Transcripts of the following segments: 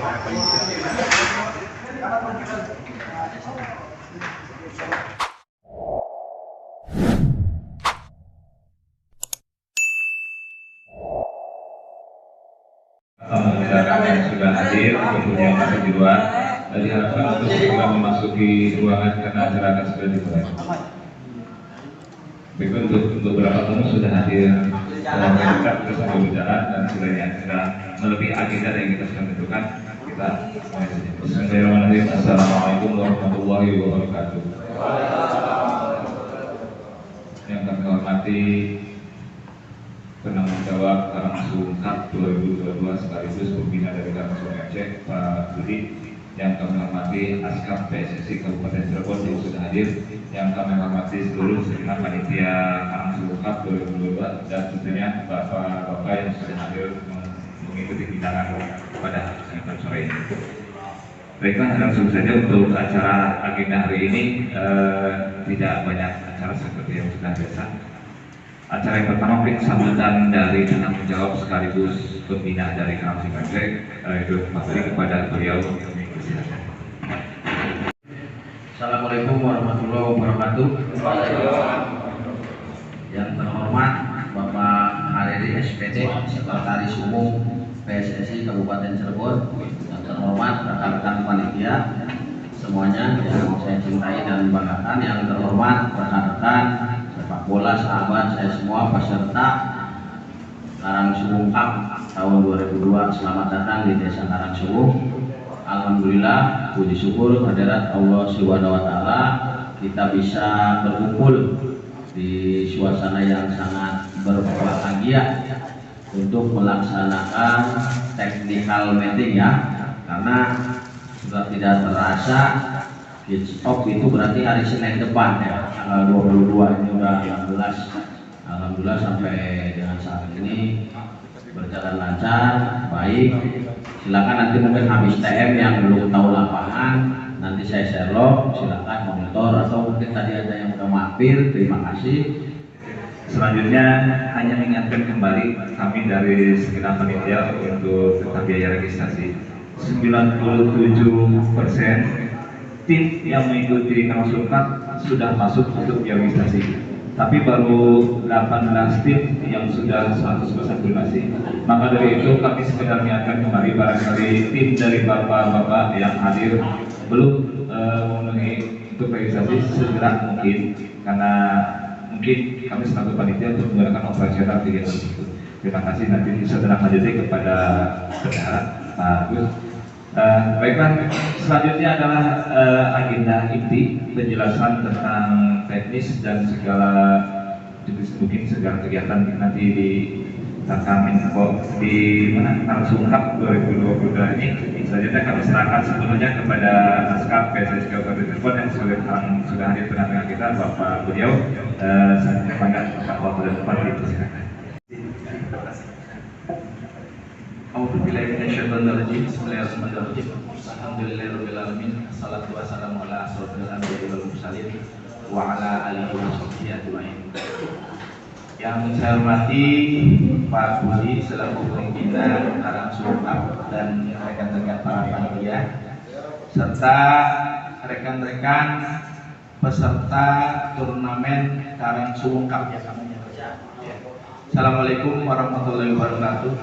Yang sudah hadir, tentunya masih di luar, dan diharapkan untuk segera memasuki ruangan karena acara akan sudah dimulai. Baik, untuk beberapa tamu sudah hadir, kita sambil berjalan dan sudah melebihi agenda yang kita sudah tentukan. Kita mulai saja. Bismillahirrahmanirrahim. Assalamualaikum warahmatullahi wabarakatuh. Yang kami hormati penanggung jawab Karangsung Cup 2022 sekaligus pembina dari Karangsung FC, Pak Budi. Yang kami hormati Askap PSSI Kabupaten Cirebon yang sudah hadir. Yang kami hormati seluruh segenap panitia Karangsung Cup 2022 dan tentunya bapak-bapak yang sudah hadir mengikuti hidangan pada kesempatan sore ini. Baiklah, langsung saja untuk acara agenda hari ini. Tidak banyak acara seperti yang sudah biasa. Acara yang pertama mungkin sambutan dari penanggung jawab sekaligus pembina dari Karangsung FC, itu kembali kepada beliau. Assalamualaikum warahmatullahi wabarakatuh. Yang terhormat Bapak Hariri SPD, Sekretaris Umum PSSI Kabupaten Cirebon, yang terhormat rekan-rekan panitia semuanya yang saya cintai dan banggakan, yang terhormat rekan-rekan sepak bola sahabat saya semua peserta Karangsung Cup tahun 2002, selamat datang di Desa Karangsung. Alhamdulillah, puji syukur kehadirat Allah Subhanahu wa taala, kita bisa berkumpul di suasana yang sangat berbahagia untuk melaksanakan technical meeting ya. Karena sudah tidak terasa kick off itu berarti hari Senin depan ya, tanggal 22, ini udah 16. Alhamdulillah sampai dengan saat ini berjalan lancar, baik. Silakan nanti mungkin habis TM yang belum tahu lapangan, nanti saya share log, silakan monitor, atau mungkin tadi ada yang udah mampir, terima kasih. Selanjutnya hanya mengingatkan kembali kami dari segenap panitia untuk tentang biaya registrasi. 97% tim yang mengikuti Karangsung Cup sudah masuk untuk biaya registrasi. Tapi baru 18 tim yang sudah 100% donasi. Maka dari itu kami sekedar mengingatkan kembali barangkali tim dari bapak-bapak yang hadir belum memenuhi untuk registrasi segera mungkin, karena mungkin kami selaku panitia untuk menggunakan operasional kegiatan tersebut. Terima kasih, nanti bisa lanjuti kepada bendahara Pak Agus. Baiklah, selanjutnya adalah agenda inti penjelasan tentang teknis dan mungkin segala kegiatan nanti di Kami di mana Karangsung Cup 2022 ini. Selanjutnya kami serahkan sepenuhnya kepada Askap PSSI Kabupaten Cirebon yang sudah hadir tengah-tengah kita, Bapak beliau. Saya panggil Bapak Wakil Depan, dipersilakan. Bismillahirrahmanirrahim. Bismillahirrahmanirrahim. Alhamdulillahirrahmanirrahim. Assalatu wassalamu ala asrofil anbiya'i wal mursalin wa ala alihi wa sahbihi ajma'in. Yang saya hormati Pak Budi selaku pimpinan Karangsung Cup dan rekan-rekan para panitia serta rekan-rekan peserta turnamen Karangsung Cup. Assalamualaikum warahmatullahi wabarakatuh.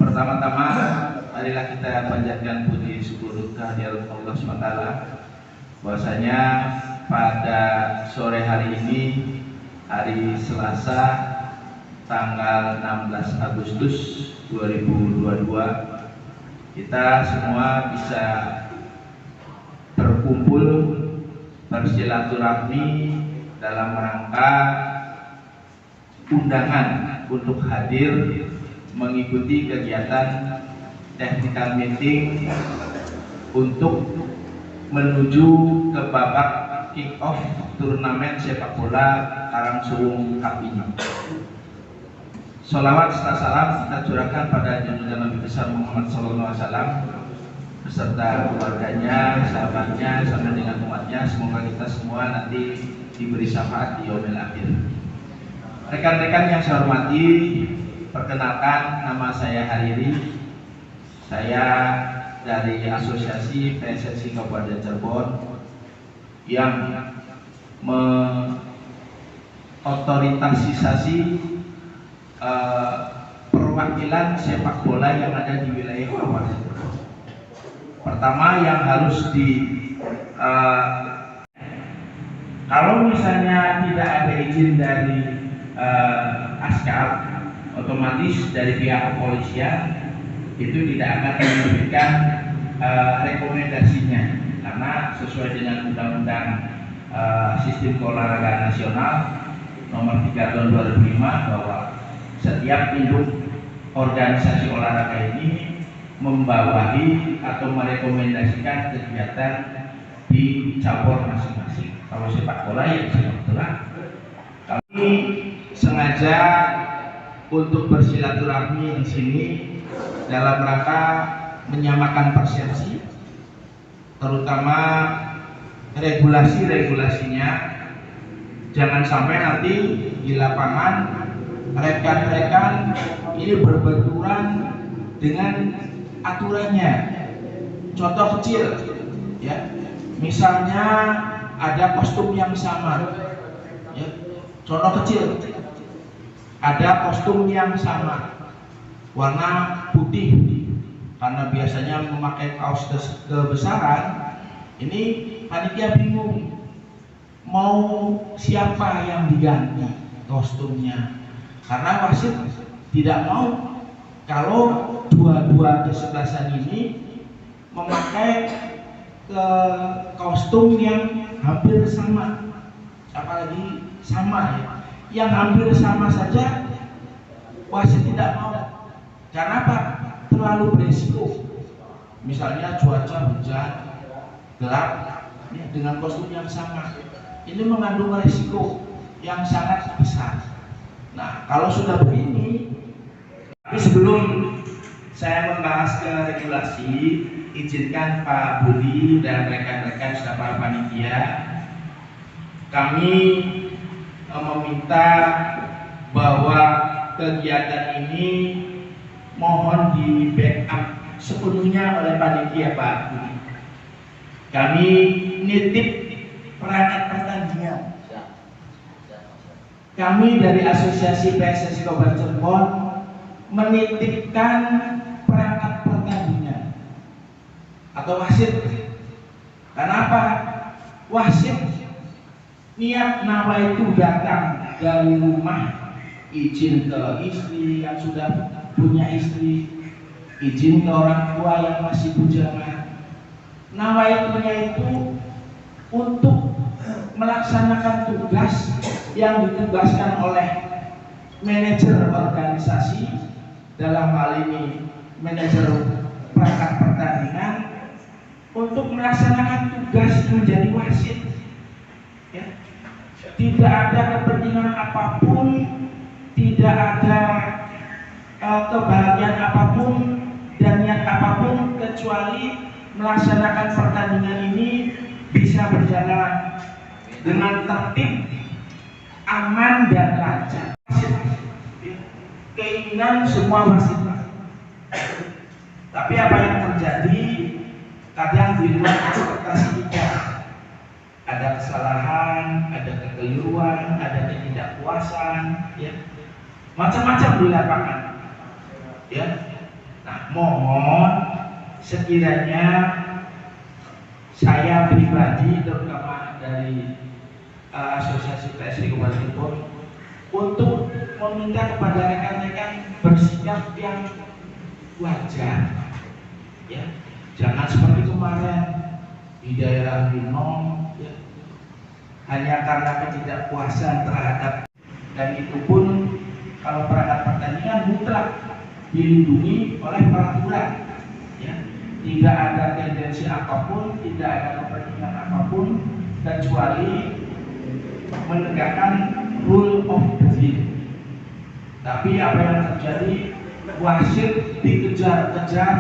Pertama-tama, marilah kita panjatkan puji syukur kehadirat Allah SWT bahwasanya pada sore hari ini, hari Selasa tanggal 16 Agustus 2022, kita semua bisa berkumpul bersilaturahmi dalam rangka undangan untuk hadir mengikuti kegiatan technical meeting untuk menuju ke babak kick off turnamen sepak bola Karangsung Cup ini. Sholawat serta salam kita curahkan pada junjungan Nabi besar Muhammad SAW beserta keluarganya, sahabatnya, sampai dengan umatnya. Semoga kita semua nanti diberi syafaat di yaumil akhir. Rekan-rekan yang saya hormati, perkenalkan, nama saya Hariri, Saya dari Asosiasi PSSI Kabupaten Cirebon yang mengotoritasisasi perwakilan sepak bola yang ada di wilayah Kabupaten Cirebon. Pertama yang harus kalau misalnya tidak ada izin dari Askar, otomatis dari pihak kepolisian itu tidak akan memberikan rekomendasinya, karena sesuai dengan Undang-Undang Sistem Olahraga Nasional Nomor 3 Tahun 2005 bahwa setiap induk organisasi olahraga ini membawahi atau merekomendasikan kegiatan di cabur masing-masing. Kalau sepak bola ya sepak bola. Kami sengaja untuk bersilaturahmi di sini dalam rangka menyamakan persepsi, terutama regulasi-regulasinya. Jangan sampai nanti di lapangan rekan-rekan ini berbenturan dengan aturannya. Contoh kecil, ya, misalnya ada kostum yang sama, ya. Contoh kecil, ada kostum yang sama, warna putih, karena biasanya memakai kaos kebesaran. Ini panitia bingung mau siapa yang diganti kostumnya, karena wasit tidak mau kalau dua-dua kesebelasan ini memakai kostum yang hampir sama, apalagi sama ya, yang hampir sama saja wasit tidak mau. Karena apa? Terlalu beresiko. Misalnya cuaca hujan, gelap, ya, dengan kostum yang sama, ini mengandung resiko yang sangat besar. Nah, kalau sudah begini, tapi sebelum saya membahas ke regulasi, izinkan Pak Budi dan rekan-rekan staf panitia, kami meminta bahwa kegiatan ini mohon di backup sepenuhnya oleh panitia Pak Budi. Kami nitip perangkat pertandingan. Kami dari Asosiasi PSSI Kabupaten Cirebon menitipkan perangkat pertandingan atau wasit. Kenapa? Wasit niat nawa itu datang dari rumah, izin ke istri yang sudah punya istri, izin ke orang tua yang masih bujangan. Nawaitunya itu untuk melaksanakan tugas yang ditugaskan oleh manajer organisasi, dalam hal ini manajer perangkat pertandingan, untuk melaksanakan tugas menjadi wasit. Ya. Tidak ada kepentingan apapun, tidak ada kebahagiaan apapun dan niat apapun kecuali melaksanakan pertandingan ini bisa berjalan dengan tertib, aman dan lancar. Keinginan semua wasit. Tapi apa yang terjadi kadang di luar ekspektasi kita. Ada kesalahan, ada kekeliruan, ada ketidakpuasan, ya, macam-macam di lapangan. Ya, nah mohon sekiranya saya pribadi, terutama dari Asosiasi PSSI Kabupaten Cirebon, untuk meminta kepada rekan-rekan bersikap yang wajar, ya, jangan seperti kemarin di daerah Binong, ya, hanya karena ketidakpuasan terhadap, dan itu pun kalau perangkat pertandingan mutlak dilindungi oleh peraturan, ya, tidak ada tendensi apapun, tidak ada kepentingan apapun kecuali menegakkan rule of the game. Tapi apa yang terjadi, wasit dikejar-kejar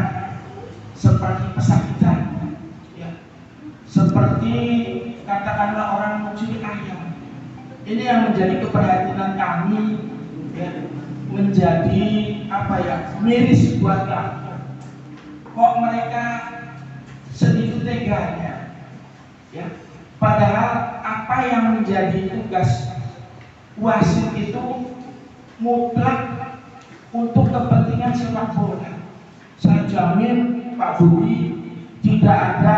seperti pesakitan, ya, seperti katakanlah orang mencuri ayam. Ini yang menjadi keprihatinan kami, ya, menjadi apa ya, miris buat kami. teganya, ya. Padahal apa yang menjadi tugas wasit itu mutlak untuk kepentingan sepak bola. Saya jamin Pak Budi tidak ada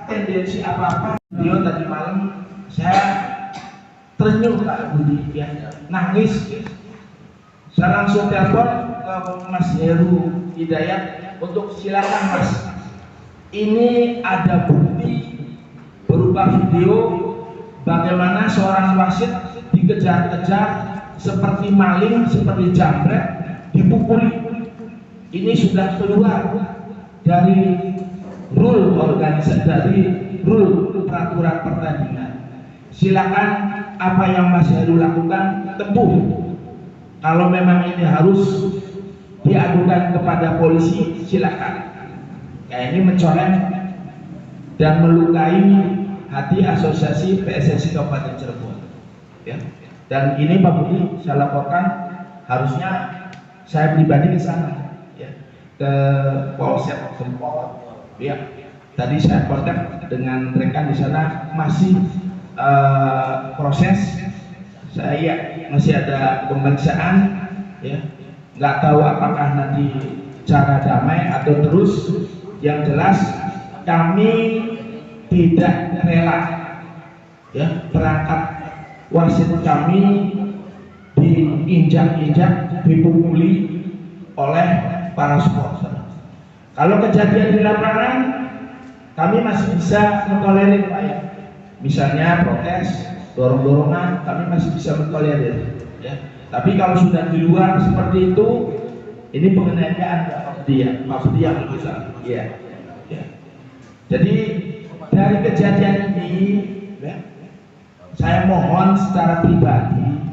tendensi apa-apa. Beliau tadi malam saya terenyuh Pak Budi, ya, nangis. Saya langsung telepon ke Mas Heru Hidayat untuk silakan Mas, ini ada bukti berupa video bagaimana seorang wasit dikejar-kejar seperti maling, seperti jambret, dipukuli. Ini sudah keluar dari rule organisasi, dari rule peraturan pertandingan. Silakan apa yang Mas Heru lakukan tempuh. Kalau memang ini harus diadukan kepada polisi, silakan. Ya, ini mencoreng dan melukai hati asosiasi PSSI Kabupaten Cirebon. Ya. Dan ini Pak Budi saya laporkan, harusnya saya pribadi ke sana, ya, ke Polsek Gempol. Ya. Tadi saya kontak dengan rekan di sana, masih proses. Saya masih ada pemeriksaan, ya, nggak tahu apakah nanti cara damai atau terus. Yang jelas kami tidak rela, ya, perangkat wasit kami diinjak-injak, dipukuli oleh para supporter. Kalau kejadian di lapangan kami masih bisa mentolerir, Pak, ya. Misalnya protes, dorong-dorongan, kami masih bisa mentolerir, ya. Tapi kalau sudah di luar seperti itu, ini penganiayaan Pak Budi yang besar, ya. Ya. Jadi dari kejadian ini, ya, saya mohon secara pribadi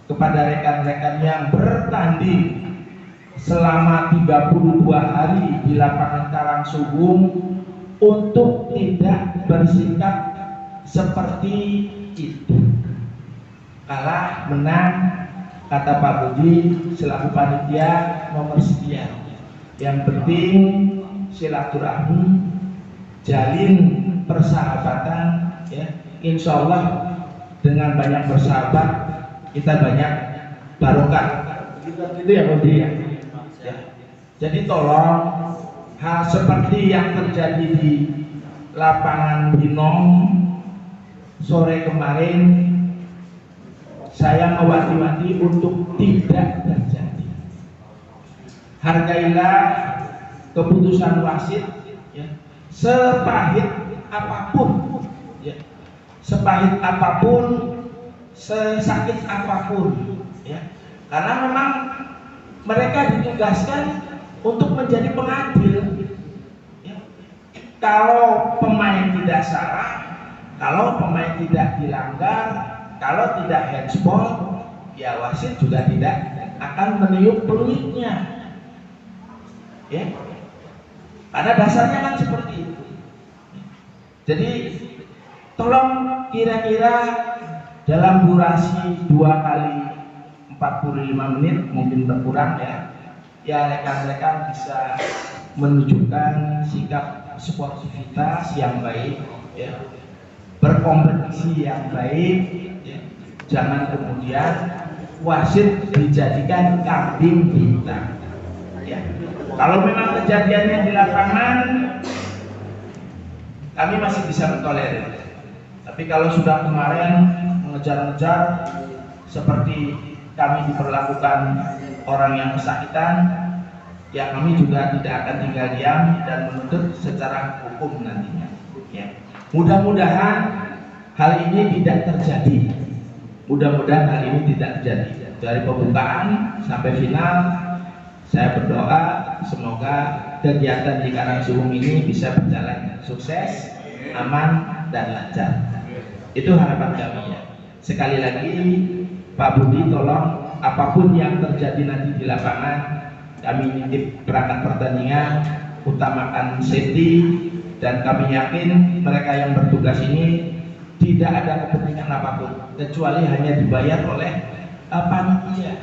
kepada rekan-rekan yang bertanding selama 32 hari di lapangan Karangsugung untuk tidak bersikap seperti itu. Kalah menang, kata Pak Budi selaku panitia nomor sekian. Yang penting silaturahmi, jalin persahabatan, ya. Insya Allah dengan banyak bersahabat kita banyak barokah. Itu ya Budi, ya. Jadi tolong hal seperti yang terjadi di lapangan Binong sore kemarin, saya mewanti-wanti untuk tidak terjadi. Hargailah keputusan wasit, ya, sepahit apapun, ya, sepahit apapun, sesakit apapun, ya, karena memang mereka ditugaskan untuk menjadi pengadil, ya. Kalau pemain tidak salah, kalau pemain tidak dilanggar, kalau tidak handsball, ya wasit juga tidak akan meniup peluitnya, ya. Karena dasarnya kan seperti itu. Jadi tolong kira-kira dalam durasi 2 kali 45 menit mungkin berkurang, ya. Ya rekan-rekan bisa menunjukkan sikap sportivitas yang baik, ya, berkompetisi yang baik, ya. Jangan kemudian wasit dijadikan kambing hitam, ya. Kalau memang kejadiannya di lapangan kami masih bisa mentolerir, tapi kalau sudah kemarin mengejar-ngejar seperti kami diperlakukan orang yang kesakitan, ya kami juga tidak akan tinggal diam dan menuntut secara hukum nantinya, ya. Mudah-mudahan hal ini tidak terjadi. Mudah-mudahan hal ini tidak terjadi. Dari pembukaan sampai final, saya berdoa semoga kegiatan di Karangsugung ini bisa berjalan sukses, aman, dan lancar. Itu harapan kami, ya. Sekali lagi Pak Budi, tolong apapun yang terjadi nanti di lapangan, kami nitip perangkat pertandingan, utamakan safety, dan kami yakin mereka yang bertugas ini tidak ada kepentingan apapun kecuali hanya dibayar oleh panitia.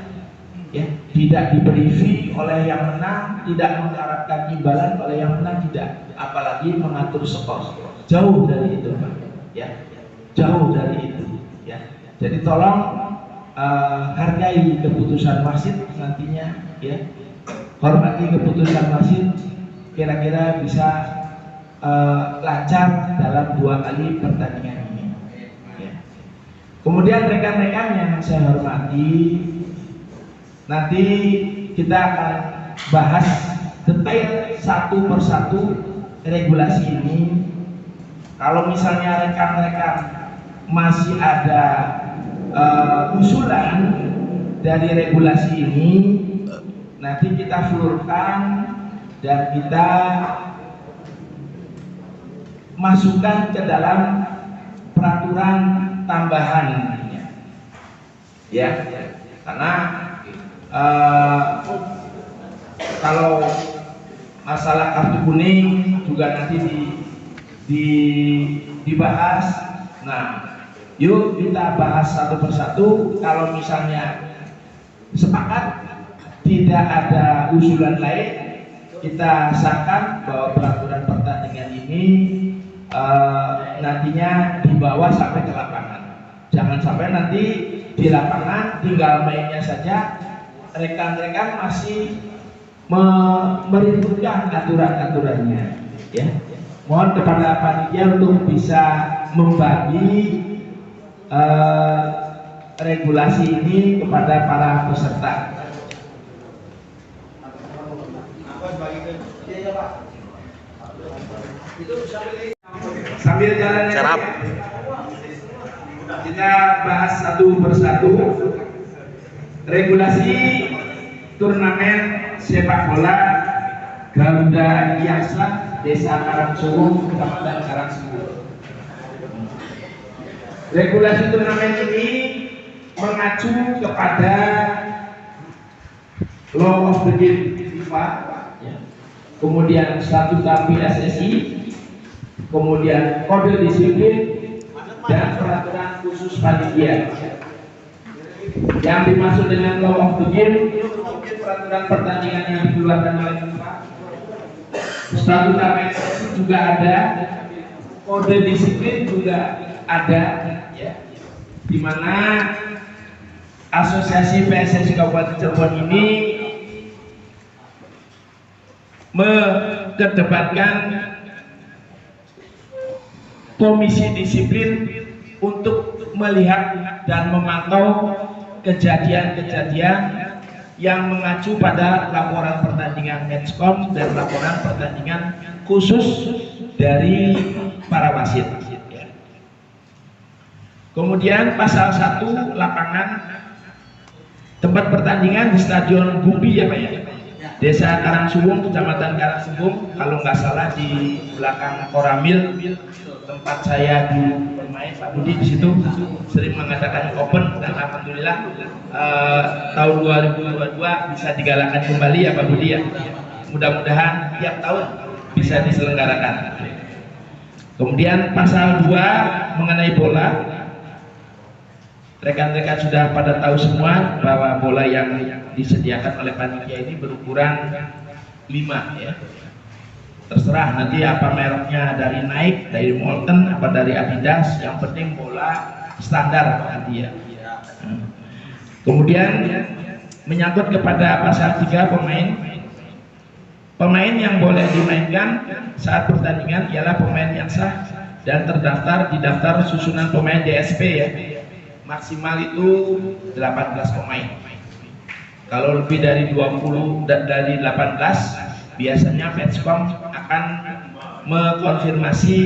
ya, tidak diberi fee oleh yang menang, tidak mengharapkan imbalan oleh yang menang, tidak, apalagi mengatur skor. Jauh dari itu, Pak. Ya, jauh dari itu. Ya, jadi tolong hargai keputusan wasit nantinya, ya, hormati keputusan wasit, kira-kira bisa lancar dalam 2 kali pertandingan ini. Ya. Kemudian rekan-rekan yang saya hormati, nanti kita akan bahas detail satu persatu regulasi ini. Kalau misalnya rekan-rekan masih ada usulan dari regulasi ini, nanti kita flurkan dan kita masukkan ke dalam peraturan tambahan, ya, karena kalau masalah kartu kuning juga nanti dibahas. Nah, yuk kita bahas satu persatu. Kalau misalnya sepakat tidak ada usulan lain, kita sahkan bahwa peraturan pertandingan ini nantinya dibawa sampai ke lapangan. Jangan sampai nanti di lapangan tinggal mainnya saja, rekan-rekan masih meributkan aturan-aturannya, ya. Mohon kepada panitia untuk bisa membagi regulasi ini kepada para peserta. Sambil jalan ya, kita bahas satu persatu regulasi turnamen sepak bola Garuda Iaksa Desa Karangsuwung, Kecamatan Karangsuwung. Regulasi turnamen ini mengacu kepada Law of the Game FIFA, kemudian statuta PSSI, kemudian kode disiplin dan peraturan khusus panitia. Yang dimaksud dengan Law of the Game peraturan pertandingan yang dikeluarkan oleh FIFA, statuta PSSI juga ada, kode disiplin juga ada, ya, di mana Asosiasi PSSI Kabupaten Cirebon ini mengedepankan komisi disiplin untuk melihat dan memantau kejadian-kejadian yang mengacu pada laporan pertandingan matchcom dan laporan pertandingan khusus dari para wasit. Kemudian pasal 1 lapangan tempat pertandingan di Stadion Bumbi, ya Pak, ya, Desa Karangsuwung, Kecamatan Karangsuwung, kalau nggak salah di belakang Koramil tempat saya dulu bermain. Pak Budi di situ sering mengadakan open, dan alhamdulillah tahun 2022 bisa digalakkan kembali, ya Pak Budi, ya. Mudah-mudahan tiap tahun bisa diselenggarakan. Kemudian pasal 2 mengenai bola, rekan-rekan sudah pada tahu semua bahwa bola yang disediakan oleh panitia ini berukuran 5, ya. Terserah nanti apa mereknya, dari Nike, dari Molten, apa dari Adidas, yang penting bola standar nanti, ya. Kemudian menyangkut kepada pasal 3 pemain yang boleh dimainkan saat pertandingan ialah pemain yang sah dan terdaftar di daftar susunan pemain DSP, ya. Maksimal itu 18 pemain. Kalau lebih dari 20 dan dari 18, biasanya matchcom akan mengkonfirmasi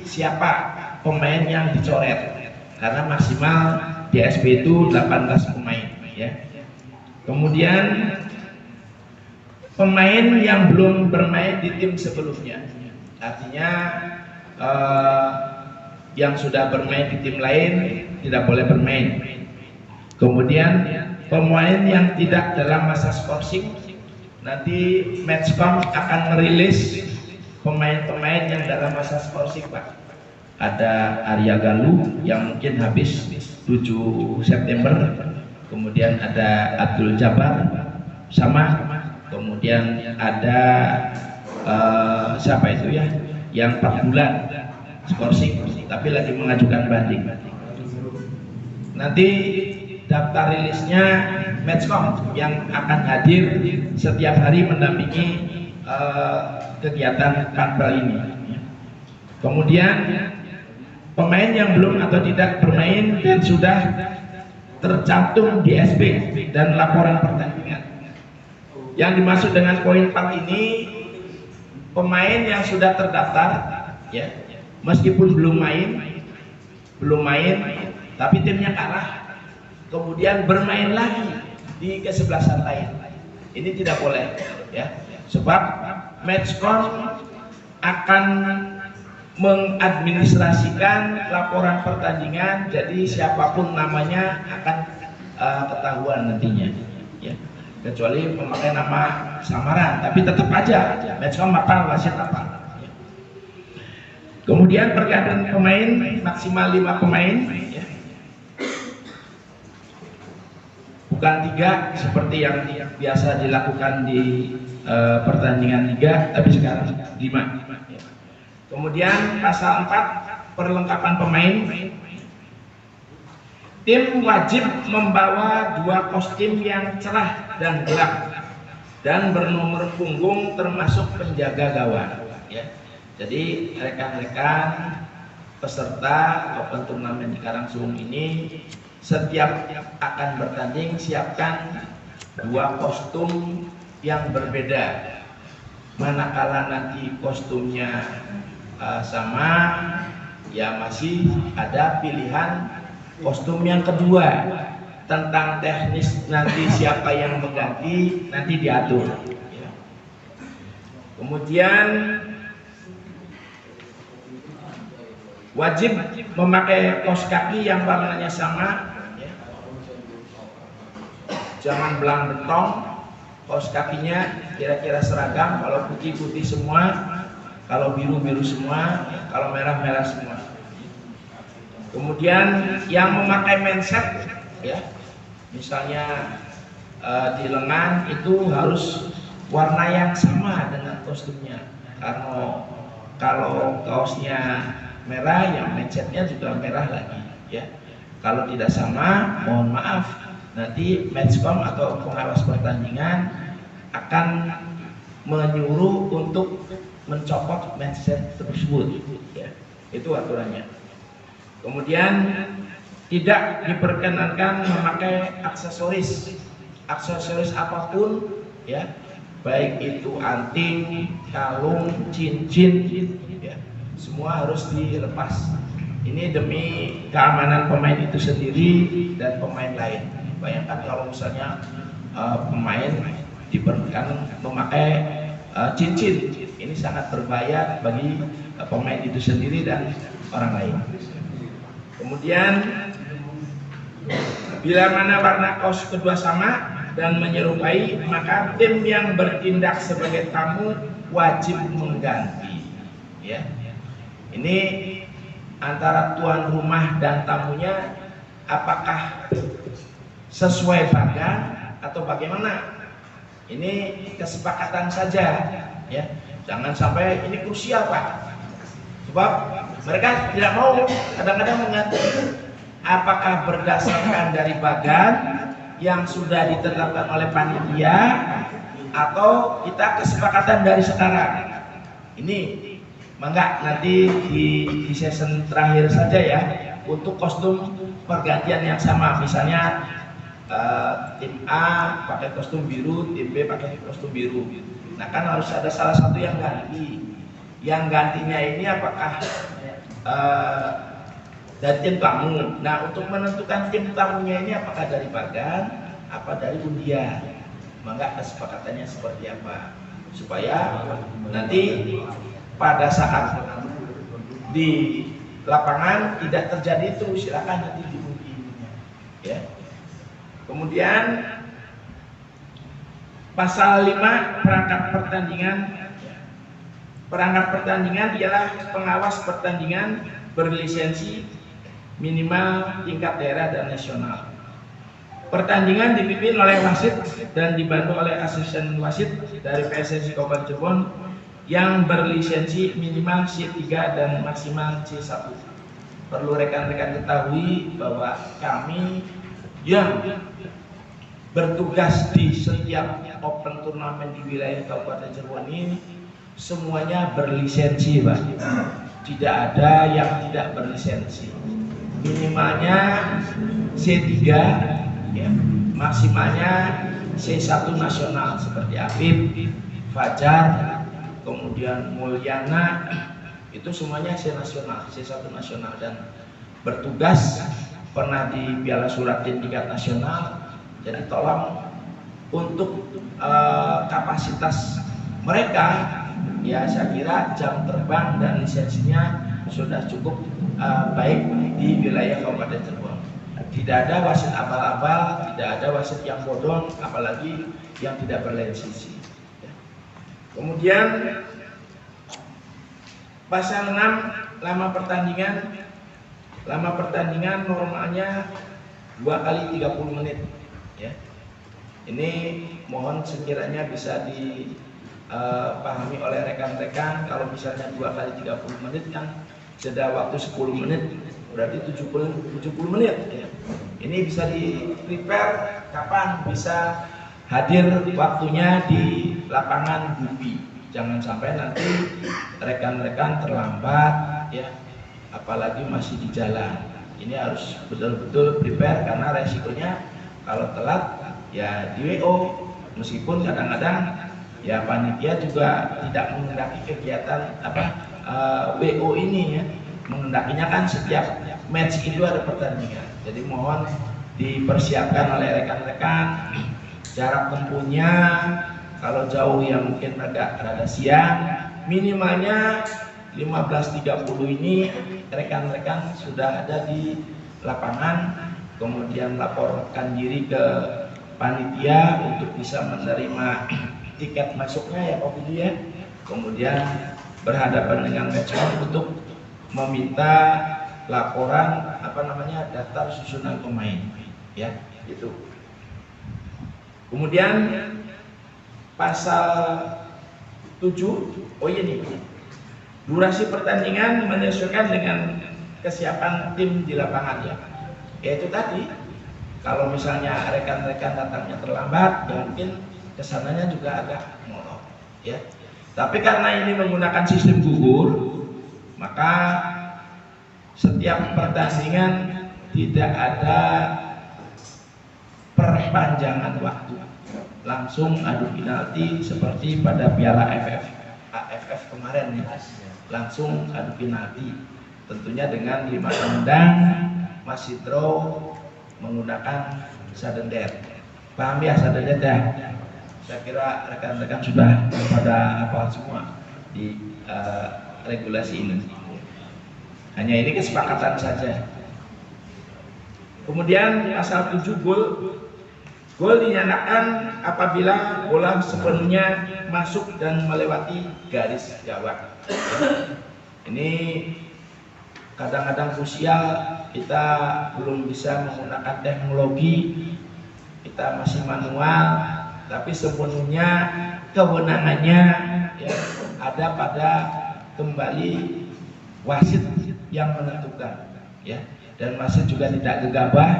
siapa pemain yang dicoret, karena maksimal DSP itu 18 pemain, ya. Kemudian pemain yang belum bermain di tim sebelumnya, artinya yang sudah bermain di tim lain tidak boleh bermain. Kemudian pemain yang tidak dalam masa skorsing, nanti matchcom akan merilis pemain-pemain yang dalam masa skorsing, Pak. Ada Arya Galuh yang mungkin habis 7 September, kemudian ada Abdul Jabbar sama, kemudian ada siapa itu ya, yang 4 bulan skorsing tapi lagi mengajukan banding. Nanti daftar rilisnya Matchcom yang akan hadir setiap hari mendampingi kegiatan panpel ini. Kemudian pemain yang belum atau tidak bermain dan sudah tercantum di SP dan laporan pertandingan. Yang dimaksud dengan poin 4 ini, pemain yang sudah terdaftar ya, meskipun belum main tapi timnya kalah, kemudian bermain lagi di kesebelasan lain, ini tidak boleh ya, sebab Matchcom akan mengadministrasikan laporan pertandingan, jadi siapapun namanya akan ketahuan nantinya ya, kecuali memakai nama samaran, tapi tetap aja Matchcom apa, wasit apa. Kemudian pergantian pemain maksimal 5 pemain ya. Bukan 3 seperti yang biasa dilakukan di pertandingan liga, tapi sekarang 5 ya. Kemudian pasal 4 perlengkapan pemain, tim wajib membawa 2 kostum yang cerah dan gelap dan bernomor punggung termasuk penjaga gawang ya. Jadi rekan-rekan peserta Open Turnamen di Karangsuwung ini setiap akan bertanding siapkan 2 kostum yang berbeda. Manakala nanti kostumnya sama, ya masih ada pilihan kostum yang kedua. Tentang teknis nanti siapa yang mengganti nanti diatur. Kemudian wajib memakai kaos kaki yang warnanya sama ya. Jangan belang betong, kaos kakinya kira-kira seragam, kalau putih-putih semua, kalau biru-biru semua, kalau merah-merah semua. Kemudian yang memakai menset ya, misalnya di lengan itu harus warna yang sama dengan kostumnya, karena kalau kaosnya merah, yang mensetnya juga merah lagi ya. Kalau tidak sama, mohon maaf, nanti Matchcom atau pengawas pertandingan akan menyuruh untuk mencopot menset tersebut ya. Itu aturannya. Kemudian tidak diperkenankan memakai aksesoris apapun ya, baik itu anting, kalung, cincin ya, semua harus dilepas. Ini demi keamanan pemain itu sendiri dan pemain lain. Bayangkan kalau misalnya pemain diperkenankan memakai cincin, ini sangat berbahaya bagi pemain itu sendiri dan orang lain. Kemudian bila mana warna kaos kedua sama dan menyerupai, maka tim yang bertindak sebagai tamu wajib mengganti ya. Ini antara tuan rumah dan tamunya apakah sesuai bagan atau bagaimana? Ini kesepakatan saja ya. Jangan sampai ini krusial Pak. Sebab mereka tidak mau kadang-kadang mengganti. Apakah berdasarkan dari bagan yang sudah ditetapkan oleh panitia atau kita kesepakatan dari sekarang? Ini mangga nanti di season terakhir saja ya, untuk kostum pergantian yang sama. Misalnya tim A pakai kostum biru, tim B pakai kostum biru. Nah kan harus ada salah satu yang ganti. Yang gantinya ini apakah dari tim tamu. Nah untuk menentukan tim tamunya ini apakah dari bagan, apa dari undian. Mangga kesepakatannya seperti apa, supaya nanti pada saat di lapangan tidak terjadi itu. Silakan nanti diundi ya. Kemudian pasal 5 perangkat pertandingan. Perangkat pertandingan ialah pengawas pertandingan berlisensi minimal tingkat daerah dan nasional. Pertandingan dipimpin oleh wasit dan dibantu oleh asisten wasit dari PSSI Kabupaten Cirebon yang berlisensi minimal C3 dan maksimal C1. Perlu rekan-rekan ketahui bahwa kami yang bertugas di setiap open turnamen di wilayah Kabupaten Cirebon ini semuanya berlisensi, Pak. Tidak ada yang tidak berlisensi. Minimalnya C3, ya, maksimalnya C1 nasional seperti Afif, Fajar, kemudian Mulyana, itu semuanya C nasional, C1 nasional, dan bertugas pernah di Piala Suratin tingkat nasional. Jadi tolong untuk kapasitas mereka, ya saya kira jam terbang dan lisensinya sudah cukup baik di wilayah Kabupaten Cirebon. Tidak ada wasit abal-abal, tidak ada wasit yang bodong, apalagi yang tidak berlisensi. Kemudian pasal 6, lama pertandingan normalnya 2 kali 30 menit. Ya. Ini mohon sekiranya bisa dipahami oleh rekan-rekan, kalau misalnya 2 kali 30 menit kan jeda waktu 10 menit, berarti 70 menit. Ya. Ini bisa di prepare kapan bisa hadir waktunya di lapangan Gupi. Jangan sampai nanti rekan-rekan terlambat, ya, apalagi masih di jalan. Ini harus betul-betul prepare karena resikonya kalau telat ya di WO. Meskipun kadang-kadang ya panitia juga tidak mengendaki kegiatan WO ini, ya. Mengendakinya kan setiap match itu ada pertandingan. Jadi mohon dipersiapkan oleh rekan-rekan jarak tempuhnya. Kalau jauh ya mungkin rada siang, minimalnya 15.30 ini rekan-rekan sudah ada di lapangan, kemudian laporkan diri ke panitia untuk bisa menerima tiket masuknya, ya Pak Budi, ya. Kemudian berhadapan dengan matchman untuk meminta laporan daftar susunan pemain, ya, itu. Kemudian pasal 7, durasi pertandingan menyesuaikan dengan kesiapan tim di lapangan, ya. Yaitu tadi, kalau misalnya rekan-rekan datangnya terlambat, ya mungkin kesananya juga agak molor, ya. Tapi karena ini menggunakan sistem gugur, maka setiap pertandingan tidak ada perpanjangan waktu, langsung adu penalti seperti pada Piala AFF kemarin, ya. Langsung adu penalti, tentunya dengan 5 tendang, masih draw menggunakan sudden death. Paham ya sudden death, ya? Saya kira rekan-rekan sudah pada hafal semua di regulasi ini. Hanya ini kesepakatan saja. Kemudian pasal 7, gol dinyatakan apabila bola sepenuhnya masuk dan melewati garis gawang. Ini kadang-kadang krusial, kita belum bisa menggunakan teknologi, kita masih manual, tapi sepenuhnya kewenangannya, ya, ada pada kembali wasit yang menentukan, ya. Dan wasit juga tidak gegabah,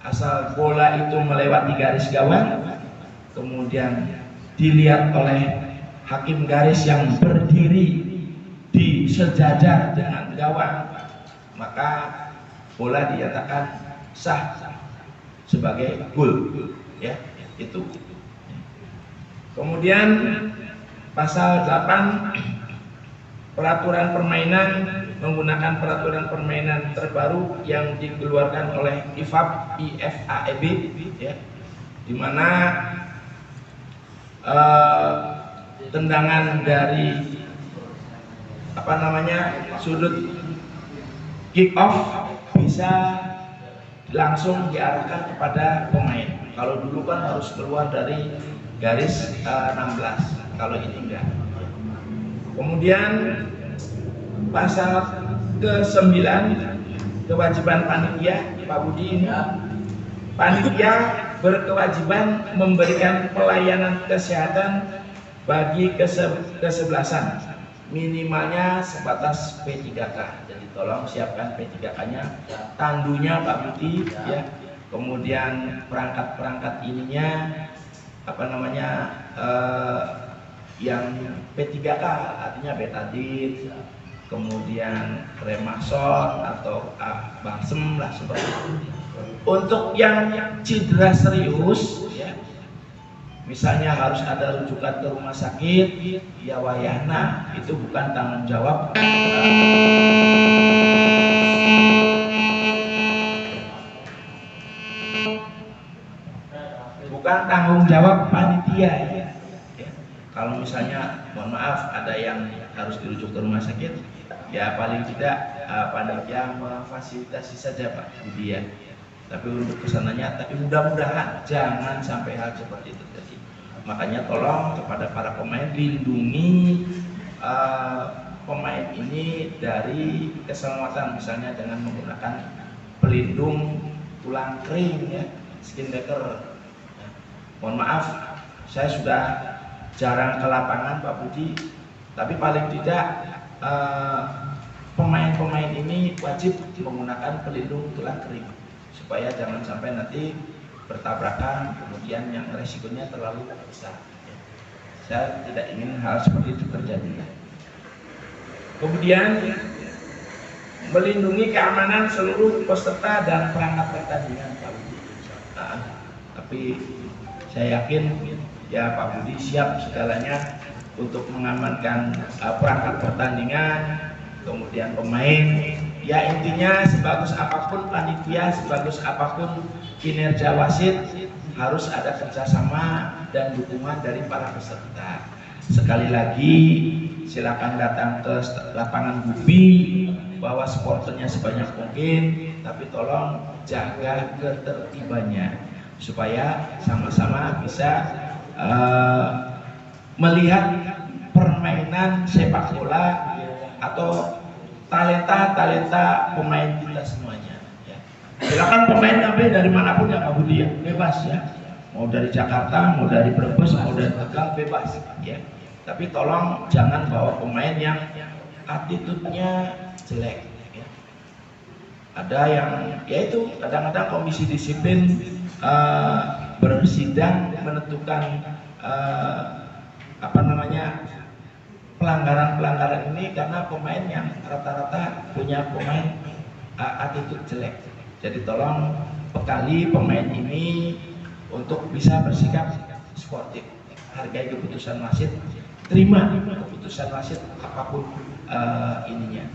asal bola itu melewati garis gawang, kemudian dilihat oleh hakim garis yang berdiri di sejajar dengan gawang, maka bola dinyatakan sah sebagai gol, ya, itu. Kemudian pasal 8, peraturan permainan, menggunakan peraturan permainan terbaru yang dikeluarkan oleh IFAEB, ya, di mana tendangan dari sudut kick off bisa langsung diarahkan kepada pemain. Kalau dulu kan harus keluar dari garis 16, kalau ini enggak. Kemudian pasal ke-9, kewajiban panitia, Pak Budi, ini Panitia berkewajiban memberikan pelayanan kesehatan bagi kesebelasan, minimalnya sebatas P3K. Jadi tolong siapkan P3K-nya, tandunya Pak Budi ya, kemudian perangkat-perangkat ininya apa namanya yang P3K, artinya betadine, kemudian Remason atau balsem lah seperti itu. Untuk yang cedera serius ya, misalnya harus ada rujukan ke rumah sakit ya wayahna, itu bukan tanggung jawab panitia ya. Kalau misalnya mohon maaf ada yang harus dirujuk ke rumah sakit, ya paling tidak panitia memfasilitasi saja Pak Budi ya. Tapi untuk kesananya, tapi mudah-mudahan jangan sampai hal seperti itu terjadi. Makanya tolong kepada para pemain, lindungi pemain ini dari keselamatan, misalnya dengan menggunakan pelindung tulang kering ya, skin decker. Mohon maaf, saya sudah jarang ke lapangan Pak Budi, tapi paling tidak pemain-pemain ini wajib menggunakan pelindung tulang kering supaya jangan sampai nanti bertabrakan, kemudian yang resikonya terlalu besar. Saya tidak ingin hal seperti itu terjadi. Kemudian melindungi keamanan seluruh peserta dan perangkat pertandingan Pak Budi. Tapi saya yakin ya Pak Budi siap segalanya untuk mengamankan perangkat pertandingan, kemudian pemain. Ya intinya sebagus apapun panitia, sebagus apapun kinerja wasit, harus ada kerjasama dan dukungan dari para peserta. Sekali lagi silakan datang ke lapangan Gubi, bawa supporternya sebanyak mungkin, tapi tolong jaga ketertibannya supaya sama-sama bisa melihat permainan sepak bola atau talenta pemain kita semuanya ya. Silakan pemain ambil dari manapun ya Pak Budi ya, bebas ya, mau dari Jakarta, mau dari Brebes, mau dari Tegal, bebas ya. Tapi tolong jangan bawa pemain yang attitude-nya jelek ya. Ada yang yaitu kadang-kadang komisi disiplin bersidang menentukan apa namanya pelanggaran ini karena pemain yang rata-rata punya pemain attitude jelek. Jadi tolong bekali pemain ini untuk bisa bersikap sportif, hargai keputusan wasit, terima keputusan wasit apapun ininya.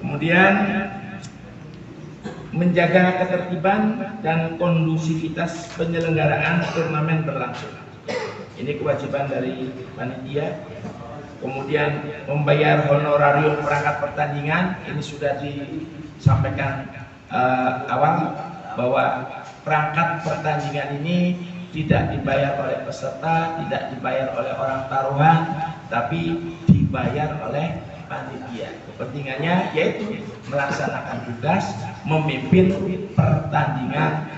Kemudian menjaga ketertiban dan kondusivitas penyelenggaraan turnamen berlangsung. Ini kewajiban dari panitia. Kemudian membayar honorarium perangkat pertandingan, ini sudah disampaikan awal bahwa perangkat pertandingan ini tidak dibayar oleh peserta, tidak dibayar oleh orang taruhan, tapi dibayar oleh panitia. Kepentingannya yaitu melaksanakan tugas, memimpin pertandingan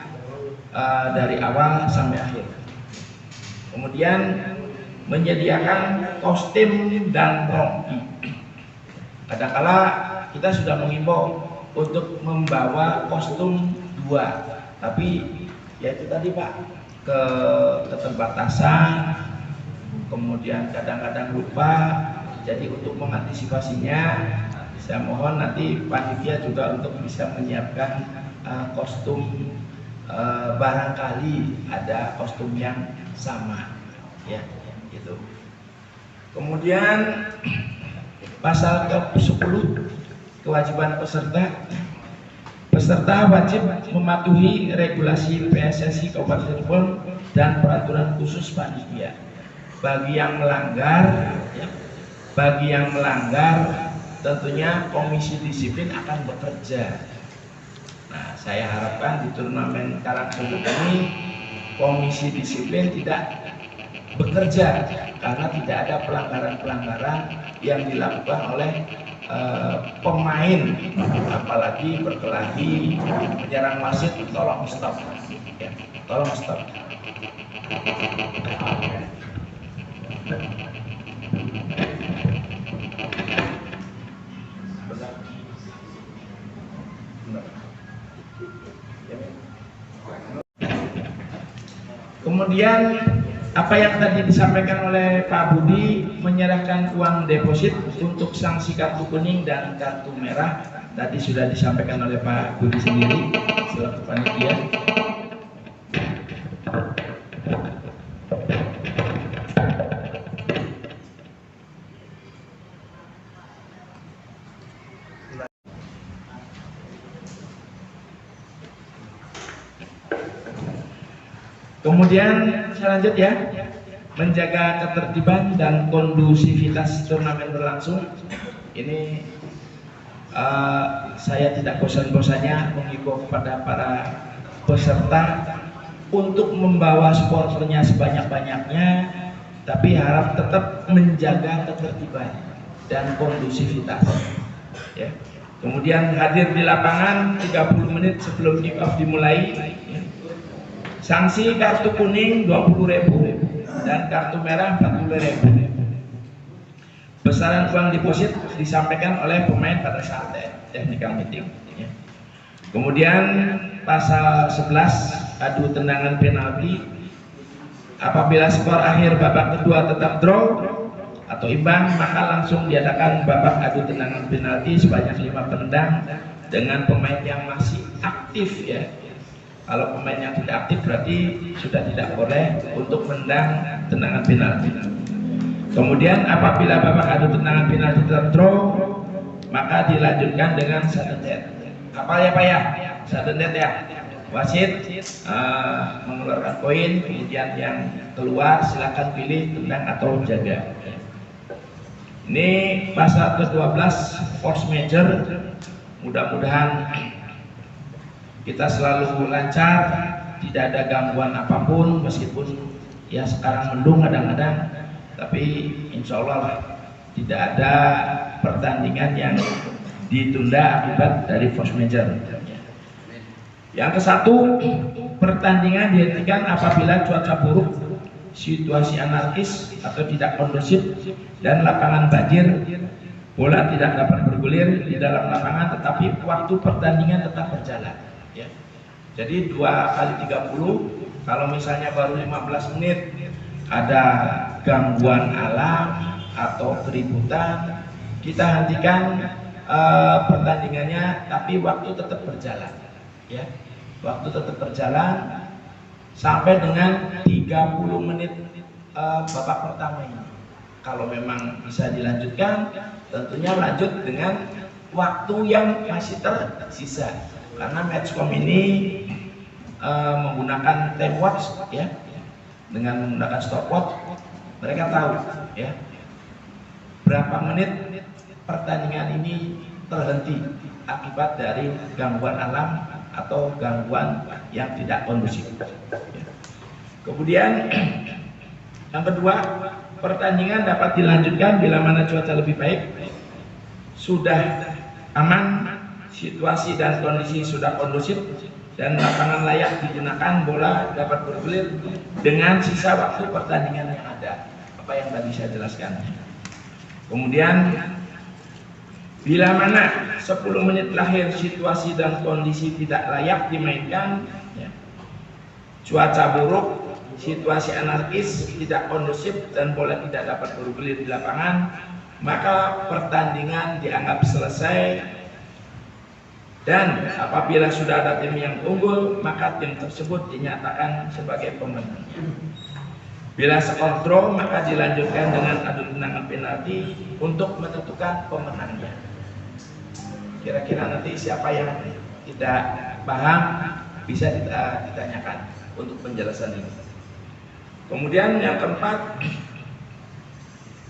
dari awal sampai akhir. Kemudian menyediakan kostum dan rompi. Kadang-kala kita sudah mengimbau untuk membawa kostum 2, tapi ya itu tadi Pak, keterbatasan, kemudian kadang-kadang lupa. Jadi untuk mengantisipasinya, saya mohon nanti panitia juga untuk bisa menyiapkan kostum, barangkali ada kostum yang sama ya gitu. Kemudian pasal ke-10, kewajiban peserta wajib mematuhi regulasi PSSI Kabupaten Cirebon dan peraturan khusus panitia. Bagi yang melanggar tentunya komisi disiplin akan bekerja. Nah, saya harapkan di turnamen Karangtengah ini komisi disiplin tidak bekerja karena tidak ada pelanggaran-pelanggaran yang dilakukan oleh pemain, apalagi berkelahi menyerang wasit. Tolong stop, ya, tolong stop. Kemudian apa yang tadi disampaikan oleh Pak Budi, menyerahkan uang deposit untuk sanksi kartu kuning dan kartu merah tadi sudah disampaikan oleh Pak Budi sendiri selaku panitia. Kemudian saya lanjut ya, menjaga ketertiban dan kondusivitas turnamen berlangsung. Ini saya tidak bosan-bosannya menghimbau kepada para peserta untuk membawa supporternya sebanyak-banyaknya, tapi harap tetap menjaga ketertiban dan kondusivitas. Ya. Kemudian hadir di lapangan 30 menit sebelum kick off dimulai. Sanksi kartu kuning 20.000 dan kartu merah 40.000. Besaran uang deposit disampaikan oleh pemain pada saat technical meeting. Kemudian pasal 11 adu tendangan penalti, apabila skor akhir babak kedua tetap draw atau imbang, maka langsung diadakan babak adu tendangan penalti sebanyak 5 penendang dengan pemain yang masih aktif ya. Kalau pemain yang tidak aktif berarti sudah tidak boleh untuk menendang tendangan penalti. Kemudian apabila babak adu tendangan penalti terdraw, maka dilanjutkan dengan sudden death. Apa ya Pak ya? Sudden death ya. Wasit mengeluarkan poin, kemudian yang keluar silakan pilih tendang atau jaga. Ini pasal ke-12 force major. Mudah-mudahan kita selalu lancar, tidak ada gangguan apapun, meskipun ya sekarang mendung kadang-kadang, tapi insya Allah tidak ada pertandingan yang ditunda akibat dari force major. Yang ke-1, pertandingan dihentikan apabila cuaca buruk, situasi anarkis atau tidak kondusif, dan lapangan banjir, bola tidak dapat bergulir di dalam lapangan, tetapi waktu pertandingan tetap berjalan. Ya. Jadi 2 kali 30, kalau misalnya baru 15 menit ada gangguan alam atau keributan, kita hentikan pertandingannya, tapi waktu tetap berjalan. Ya. Waktu tetap berjalan sampai dengan 30 menit babak pertama ini. Kalau memang bisa dilanjutkan, tentunya lanjut dengan waktu yang masih tersisa. Karena matchcom ini menggunakan time watch ya, dengan menggunakan stopwatch mereka tahu ya berapa menit pertandingan ini terhenti akibat dari gangguan alam atau gangguan yang tidak kondusif. Kemudian yang kedua, pertandingan dapat dilanjutkan bila mana cuaca lebih baik, sudah aman, situasi dan kondisi sudah kondusif, dan lapangan layak digunakan, bola dapat bergulir dengan sisa waktu pertandingan yang ada. Apa yang tadi saya jelaskan. Kemudian bila mana 10 menit lahir situasi dan kondisi tidak layak dimainkan, ya, cuaca buruk, situasi anarkis, tidak kondusif, dan bola tidak dapat bergulir di lapangan, maka pertandingan dianggap selesai. Dan apabila sudah ada tim yang unggul, maka tim tersebut dinyatakan sebagai pemenang. Bila skor draw, maka dilanjutkan dengan adu tendangan penalti untuk menentukan pemenangnya. Kira-kira nanti siapa yang tidak paham bisa ditanyakan untuk penjelasan ini. Kemudian yang keempat,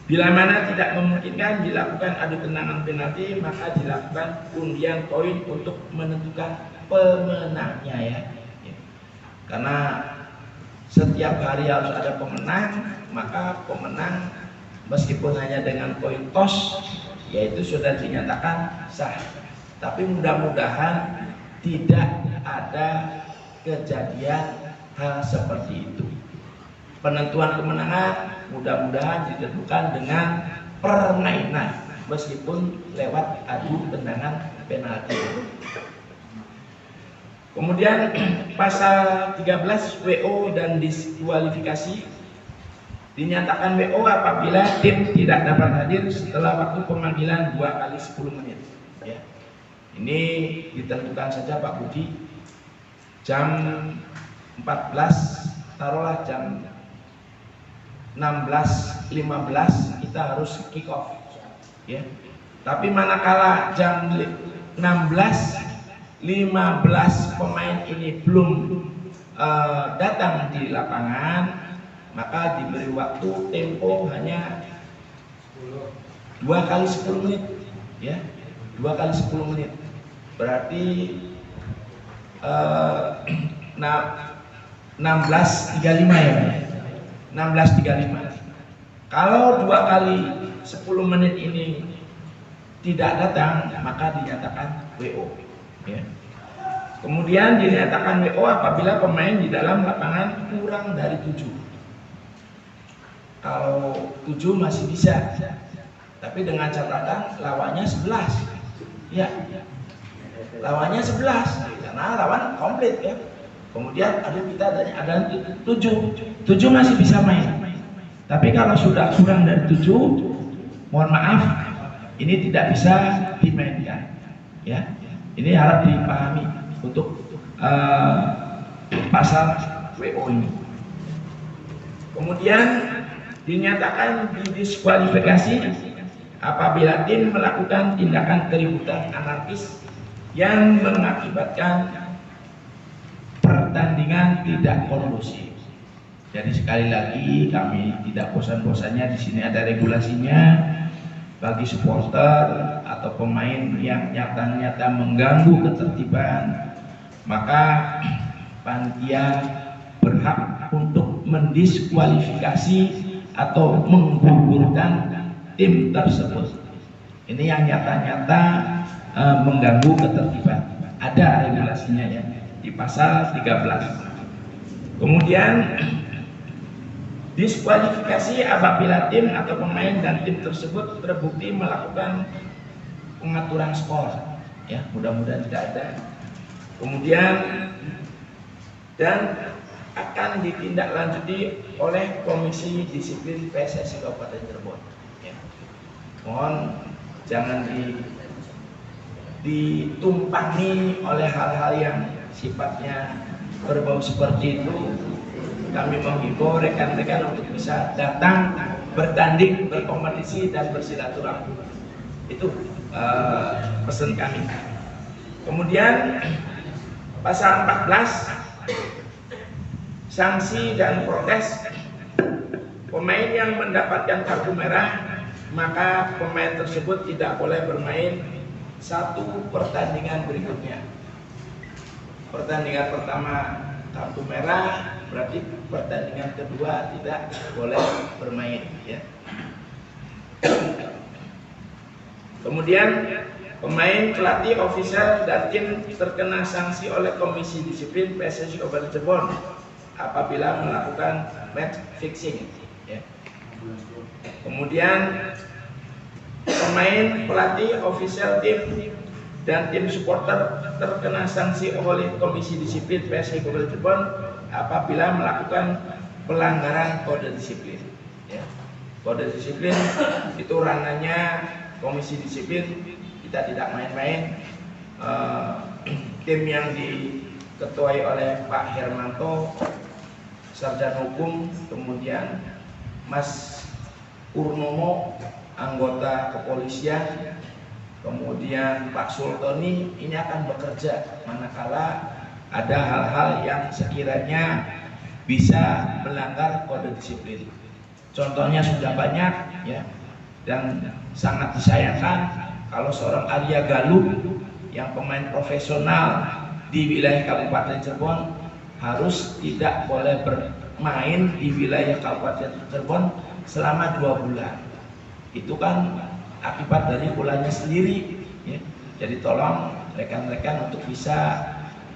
bila mana tidak memungkinkan dilakukan adu tendangan penalti, maka dilakukan undian poin untuk menentukan pemenangnya ya. Karena setiap hari harus ada pemenang, maka pemenang meskipun hanya dengan poin toss yaitu sudah dinyatakan sah. Tapi mudah-mudahan tidak ada kejadian hal seperti itu. Penentuan kemenangan mudah-mudahan ditentukan dengan permainan meskipun lewat adu tendangan penalti. Kemudian pasal 13 WO dan diskualifikasi, dinyatakan WO apabila tim tidak dapat hadir setelah waktu pemanggilan 2 kali 10 menit. Ya. Ini ditentukan saja Pak Budi, jam 14, taruhlah jam 16.15 kita harus kick off. Ya. Tapi manakala jam 16.15 pemain ini belum datang di lapangan, maka diberi waktu tempo hanya 2 kali 10 menit, ya, 2 kali 10 menit, berarti 16.35 ya, 16.35. Kalau 2 kali 10 menit ini tidak datang, maka dinyatakan WO. Ya. Kemudian dinyatakan WO apabila pemain di dalam lapangan kurang dari 7. Kalau 7 masih bisa, tapi dengan catatan lawannya 11. Ya, lawannya 11 karena lawan komplit ya. Kemudian kita ada 7 masih bisa main. Tapi kalau sudah kurang dari 7, mohon maaf, ini tidak bisa dimainkan. Ya, ini harap dipahami untuk pasal WO ini. Kemudian dinyatakan didiskualifikasi apabila tim melakukan tindakan keributan anarkis yang mengakibatkan pertandingan tidak kondusif. Jadi sekali lagi kami tidak bosan-bosannya, di sini ada regulasinya bagi supporter atau pemain yang nyata-nyata mengganggu ketertiban, maka panitia berhak untuk mendiskualifikasi atau menggugurkan tim tersebut. Ini yang nyata-nyata mengganggu ketertiban. Ada regulasinya ya di pasal 13. Kemudian diskualifikasi apabila tim atau pemain dan tim tersebut terbukti melakukan pengaturan skor. Ya, mudah-mudahan tidak ada. Kemudian dan akan ditindaklanjuti oleh Komisi Disiplin PSSI Kabupaten Cirebon. Ya. Mohon jangan ditumpangi oleh hal-hal yang sifatnya berbau seperti itu. Kami menghimbau rekan-rekan untuk bisa datang, bertanding, berkompetisi dan bersilaturahmi. Itu pesan kami. Kemudian pasal 14, sanksi dan protes. Pemain yang mendapatkan kartu merah, maka pemain tersebut tidak boleh bermain 1 pertandingan berikutnya. Pertandingan pertama kartu merah, berarti pertandingan kedua tidak boleh bermain ya. Kemudian pemain, pelatih, ofisial dan tim terkena sanksi oleh Komisi Disiplin PSSI Kabupaten Cirebon apabila melakukan match fixing ya. Kemudian pemain, pelatih, ofisial, tim dan tim supporter terkena sanksi oleh Komisi Disiplin PSSI Kabupaten Cirebon apabila melakukan pelanggaran kode disiplin. Ya. Kode disiplin itu ranahnya Komisi Disiplin, kita tidak main-main. Tim yang diketuai oleh Pak Hermanto, sarjana hukum, kemudian Mas Purnomo, anggota kepolisian, kemudian Pak Sultoni, ini akan bekerja manakala ada hal-hal yang sekiranya bisa melanggar kode disiplin. Contohnya sudah banyak ya, dan sangat disayangkan kalau seorang Arya Galuh yang pemain profesional di wilayah Kabupaten Cirebon harus tidak boleh main di wilayah Kabupaten Cirebon selama 2 bulan. Itu kan akibat dari ulahnya sendiri, ya. Jadi tolong rekan-rekan untuk bisa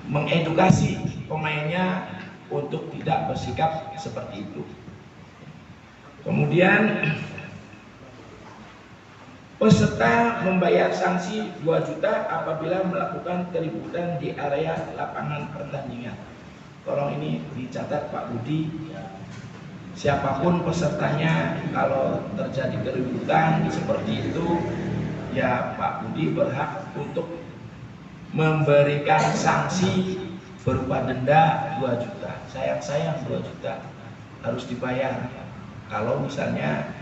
mengedukasi pemainnya untuk tidak bersikap seperti itu. Kemudian peserta membayar sanksi 2 juta apabila melakukan keributan di area lapangan pertandingan. Tolong ini dicatat Pak Budi. Siapapun pesertanya, kalau terjadi keributan seperti itu, ya Pak Budi berhak untuk memberikan sanksi berupa denda 2 juta. Sayang-sayang 2 juta harus dibayar kalau misalnya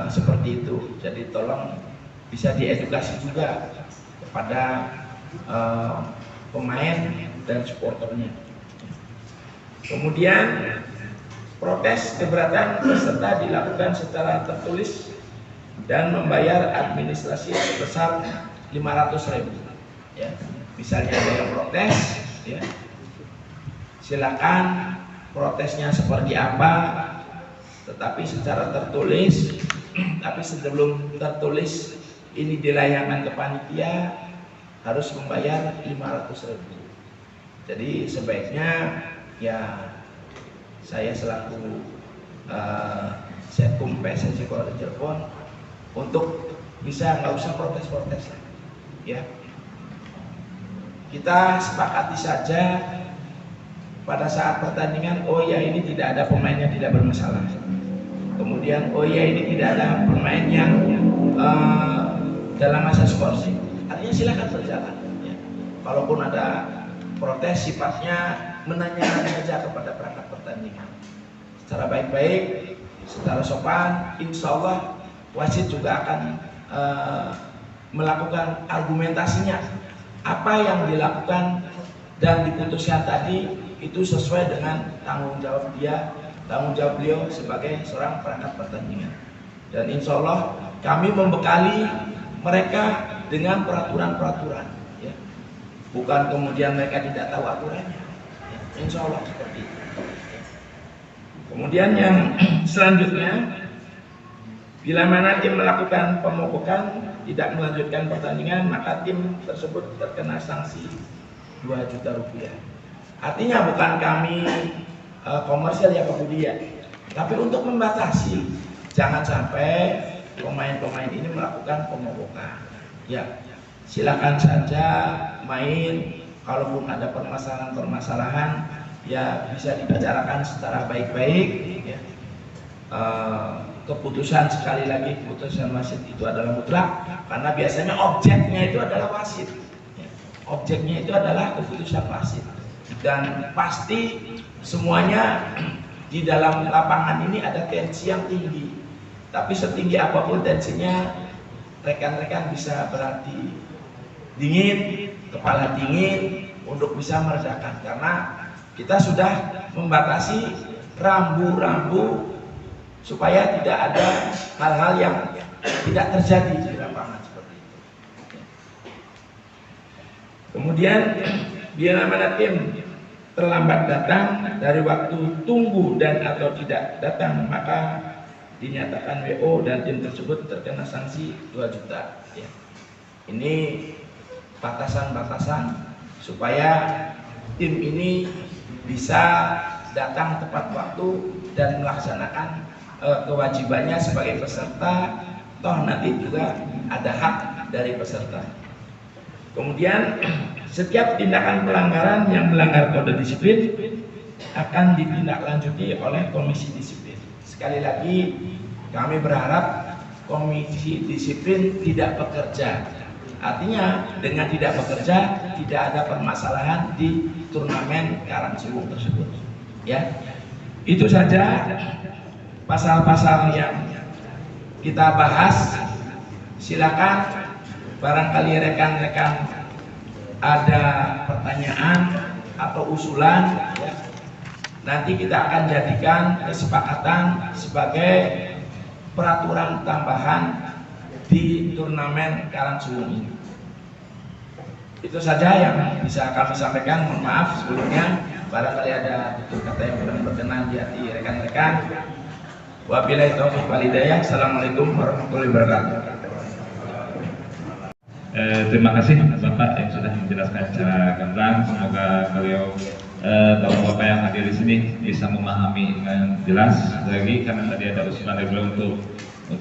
seperti itu. Jadi tolong bisa diedukasi juga kepada pemain dan supporternya. Kemudian protes keberatan peserta dilakukan secara tertulis dan membayar administrasi sebesar 500.000. Ya, misalnya ada yang protes, ya, silakan protesnya seperti apa, tetapi secara tertulis. Tapi sebelum tertulis ini dilayangkan ke panitia harus membayar 500.000. Jadi sebaiknya ya saya selaku Setkum PSSI Kota Cirebon untuk bisa nggak usah protes-protes, ya. Kita sepakati saja pada saat pertandingan, oh ya ini tidak ada pemain yang tidak bermasalah. Kemudian oh ya ini tidak ada pemain yang dalam masa skorsing. Artinya silakan berjalan. Ya. Kalaupun ada protes sifatnya menanyakan saja kepada perangkat pertandingan secara baik-baik, secara sopan. Insya Allah wasit juga akan melakukan argumentasinya, apa yang dilakukan dan diputuskan tadi itu sesuai dengan tanggung jawab dia, tanggung jawab beliau sebagai seorang perangkat pertandingan. Dan insya Allah kami membekali mereka dengan peraturan-peraturan, ya. Bukan kemudian mereka tidak tahu aturannya, ya. Insya Allah seperti itu. Kemudian yang selanjutnya, bila mana tim melakukan pemogokan tidak melanjutkan pertandingan, maka tim tersebut terkena sanksi 2 juta rupiah. Artinya bukan kami komersial ya Pak Budi ya, tapi untuk membatasi jangan sampai pemain-pemain ini melakukan pemogokan. Ya, silakan saja main, kalaupun ada permasalahan-permasalahan ya bisa dibicarakan secara baik-baik, ya. Keputusan, sekali lagi keputusan wasit itu adalah mutlak, karena biasanya objeknya itu adalah wasit, ya. Objeknya itu adalah keputusan wasit, dan pasti semuanya di dalam lapangan ini ada tensi yang tinggi. Tapi setinggi apapun tensinya, rekan-rekan bisa berhati dingin, kepala dingin untuk bisa meredakan, karena kita sudah membatasi rambu-rambu supaya tidak ada hal-hal yang tidak terjadi di lapangan seperti itu. Kemudian bila mana tim terlambat datang dari waktu tunggu dan atau tidak datang, maka dinyatakan WO dan tim tersebut terkena sanksi 2 juta. Ya. Ini batasan-batasan supaya tim ini bisa datang tepat waktu dan melaksanakan kewajibannya sebagai peserta. Toh nanti juga ada hak dari peserta. Kemudian setiap tindakan pelanggaran yang melanggar kode disiplin akan ditindaklanjuti oleh komisi disiplin. Sekali lagi kami berharap komisi disiplin tidak bekerja. Artinya dengan tidak bekerja tidak ada permasalahan di turnamen Karangsuwung tersebut. Ya, itu saja pasal-pasal yang kita bahas. Silakan barangkali rekan-rekan ada pertanyaan atau usulan, ya. Nanti kita akan jadikan kesepakatan sebagai peraturan tambahan di turnamen Karangsuwung ini. Itu saja yang bisa kami sampaikan. Mohon maaf sebelumnya barangkali ada tutur kata yang kurang berkenan di hati rekan-rekan. Wabillahi taufiq wal hidayah. Assalamualaikum warahmatullahi wabarakatuh. Terima kasih Bapak yang sudah menjelaskan secara gamblang. Semoga beliau bapak-bapak yang hadir di sini bisa memahami dengan jelas lagi, karena tadi ada usulan dari beliau untuk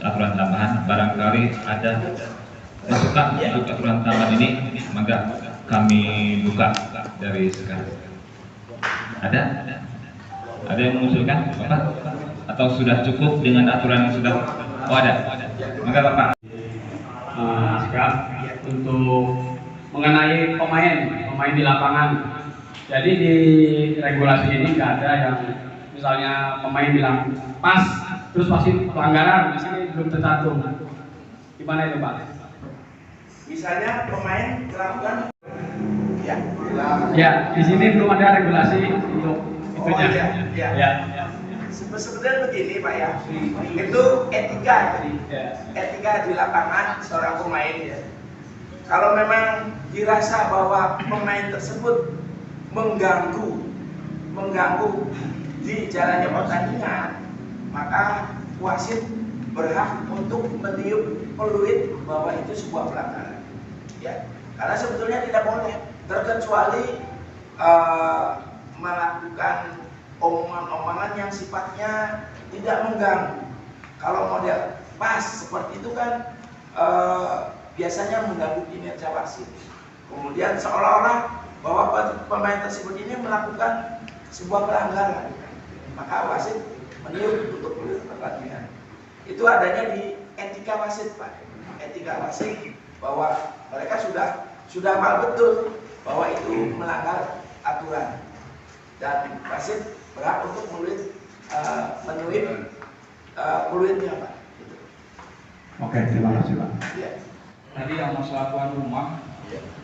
aturan tambahan. Barangkali ada masukan untuk aturan tambahan ini, maka kami buka dari sekarang. Ada yang mengusulkan Bapak? Atau sudah cukup dengan aturan yang sudah? Oh ada. Maka Bapak. Sekarang untuk mengenai pemain di lapangan. Jadi di regulasi ini nggak ada yang misalnya pemain bilang pas terus pasti pelanggaran, di sini belum tercantum. Gimana itu Pak? Misalnya pemain melakukan Ya, di sini belum ada regulasi untuk itunya. Ya. Sebenarnya begini Pak ya, itu etika di lapangan seorang pemain ya. Kalau memang dirasa bahwa pemain tersebut mengganggu di jalannya pertandingan, maka wasit berhak untuk meniup peluit bahwa itu sebuah pelanggaran. Ya, karena sebetulnya tidak boleh, terkecuali melakukan omongan-omongan yang sifatnya tidak mengganggu. Kalau model pas seperti itu kan biasanya mengganggu kinerja wasit. Kemudian seolah-olah bahwa pemain tersebut ini melakukan sebuah pelanggaran, maka wasit meniup untuk peluit pertandingan. Itu adanya di etika wasit Pak. Etika wasit bahwa mereka sudah paham betul bahwa itu melanggar aturan, dan wasit berhak untuk meniup peluitnya Pak. Gitu. Oke, terima kasih Pak. Ya. Tadi yang masalah tuan rumah,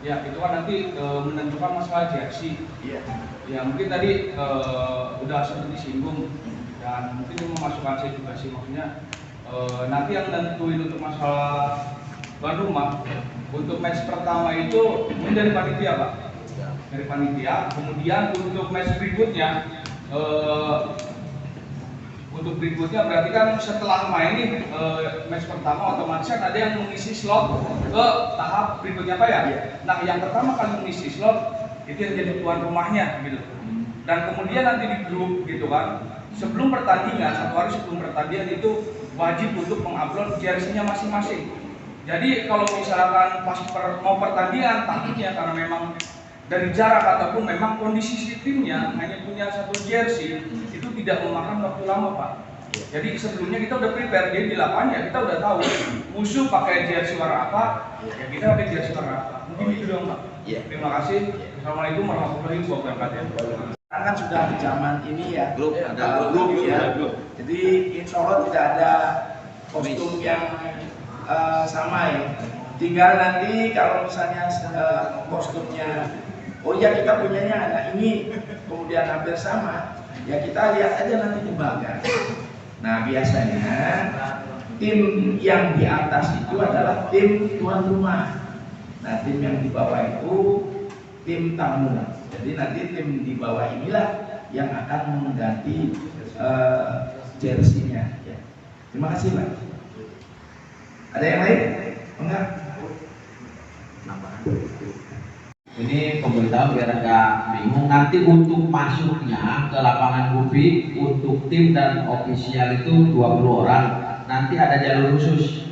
ya itu kan nanti menentukan masalah jersey. Ya mungkin tadi udah sempat disinggung, dan mungkin ini memasukkan saya juga sih, maksudnya nanti yang nentuin untuk masalah tuan rumah untuk match pertama itu ini dari panitia Pak, dari panitia. Kemudian untuk match berikutnya berarti kan setelah main nih match pertama otomatis kan ada yang mengisi slot ke tahap berikutnya Pak ya. Nah yang pertama kali mengisi slot itu yang jadi tuan rumahnya gitu. Dan kemudian nanti di grup gitu kan, sebelum pertandingan, 1 hari sebelum pertandingan itu wajib untuk mengupload jersey-nya masing-masing. Jadi kalau misalkan pas mau pertandingan, takutnya karena memang dari jarak ataupun memang kondisi si timnya hanya punya 1 jersey, itu tidak memakan waktu lama Pak. Jadi sebelumnya kita udah prepare, jadi di lapangan ya kita udah tahu musuh pakai jersey warna apa, ya kita pakai jersey warna apa. Mungkin itu dong Pak. Terima kasih. Assalamualaikum warahmatullahi wabarakatuh. Kan sudah di zaman ini ya, Grup. Jadi insya Allah tidak ada kostum yang sama ya. Tinggal nanti kalau misalnya kostumnya, oh ya kita punyanya anak ini, kemudian hampir sama, ya kita lihat aja nanti di belakang. Nah biasanya tim yang di atas itu adalah tim tuan rumah. Nah tim yang di bawah itu tim tamu. Jadi nanti tim di bawah inilah yang akan mengganti jersey-nya. Ya. Terima kasih Pak. Ada yang lain? Enggak? Ini pemberitahuan biar agak bingung. Nanti untuk masuknya ke lapangan publik untuk tim dan ofisial itu 20 orang. Nanti ada jalur khusus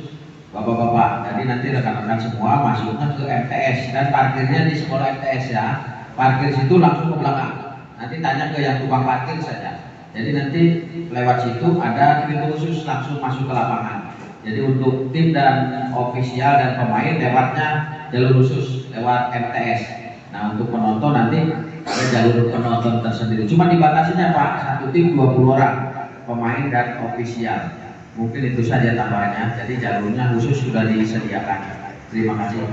Bapak-bapak. Jadi nanti rekan-rekan semua masuknya ke MTS dan parkirnya di sekolah MTS ya. Parkir situ langsung ke belakang. Nanti tanya ke yang tukang parkir saja. Jadi nanti lewat situ ada pintu khusus langsung masuk ke lapangan. Jadi untuk tim dan ofisial dan pemain lewatnya jalur khusus lewat MTS. Nah untuk penonton nanti ada jalur penonton tersendiri. Cuma dibatasinya Pak, 1 tim 20 orang pemain dan ofisial. Mungkin itu saja tambahannya. Jadi jalurnya khusus sudah disediakan. Terima kasih.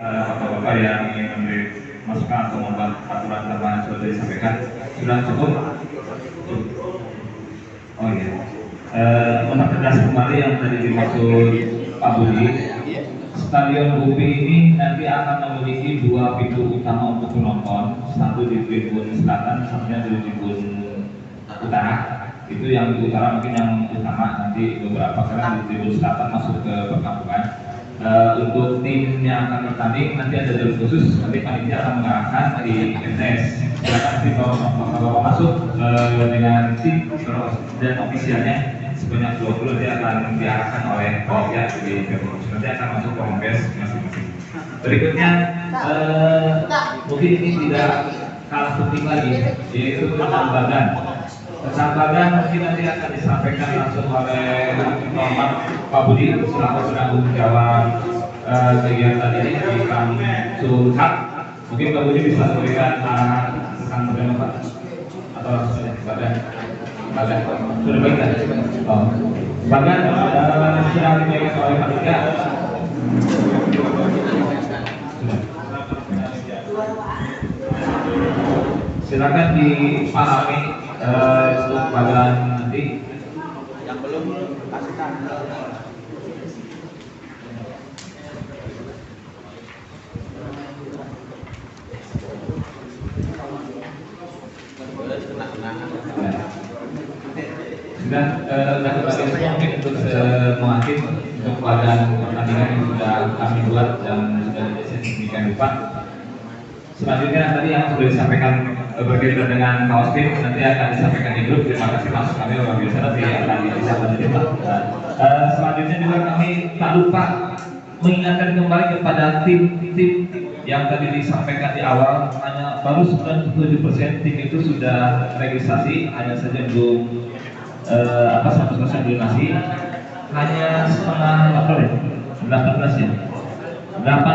Bapak-bapak yang ingin memberi masukan atau membuat aturan tambahan sudah disampaikan, sudah cukup? Oh iya. Mempertegas kembali yang tadi dimaksud Pak Budi, Stadion Upi ini nanti akan memiliki dua pintu utama untuk penonton, satu di tribun selatan, satunya di tribun utara. Itu yang di utara mungkin yang utama, nanti beberapa karena di tribun selatan masuk ke perkampungan. Untuk tim yang akan bertanding nanti ada jalur khusus, nanti panitia akan mengarahkan di MTS. Silakan nanti kalau masuk dengan tim dan ofisialnya sebanyak 20 dia akan diarahkan oleh panitia di Pemkot. Nanti akan masuk ke MTS masing-masing. Berikutnya mungkin ini tidak kalah penting lagi, yaitu tentang badan. Tentang badan mungkin nanti akan disampaikan langsung oleh Pak Budi selaku penanggung jawab kegiatan ini di Kang Sulhat. Mungkin Pak Budi bisa memberikan arahan tentang badan Pak atau langsung badan. Sudah baik kan? Oh. Badan sedang dipegang oleh panitia. Silakan dipahami untuk badan nanti. Yang belum kasih tanda. Sudah kembali mungkin untuk mengakhir untuk badan pertandingan yang sudah kami buat dan sudah demikian rupa. Selanjutnya tadi yang sudah disampaikan berkaitan dengan kaos tim nanti akan disampaikan di grup. Terima kasih Mas kami luar biasa, nanti akan disampaikan di Pak. Selanjutnya juga kami tak lupa mengingatkan kembali kepada tim-tim yang tadi disampaikan di awal, hanya baru 97% tim itu sudah registrasi, hanya saja belum 100% donasi, hanya setengah 18 ya, 22.